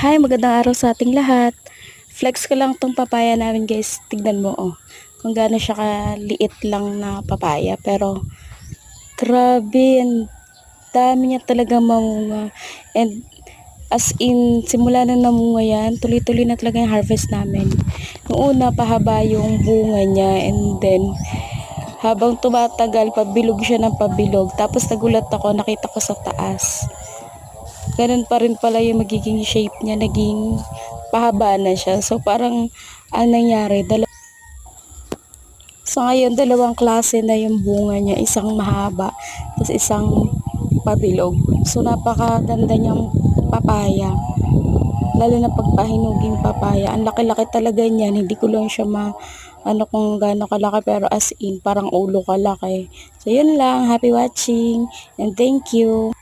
Hi, magandang araw sa ating lahat. Flex ko lang tong papaya namin guys. Tignan mo oh. Kung gaano siya kaliit lang na papaya. Pero grabe, ang dami niya talaga mamunga. And as in, simula na namunga yan, tuloy-tuloy na talaga yung harvest namin. Noong una, pahaba yung bunga niya. And then, habang tumatagal, pabilog siya ng pabilog. Tapos nagulat ako, nakita ko sa taas. Ganun pa rin pala yung magiging shape niya, naging pahaba na siya. So parang ang nangyari, so ngayon dalawang klase na yung bunga niya, isang mahaba, tapos isang pabilog. So napakaganda niyang papaya. Lalo na pagpahinuging papaya. Ang laki-laki talaga niyan, hindi ko lang siya ano kung gaano kalaki, pero as in parang ulo kalaki. So yun lang, happy watching and thank you.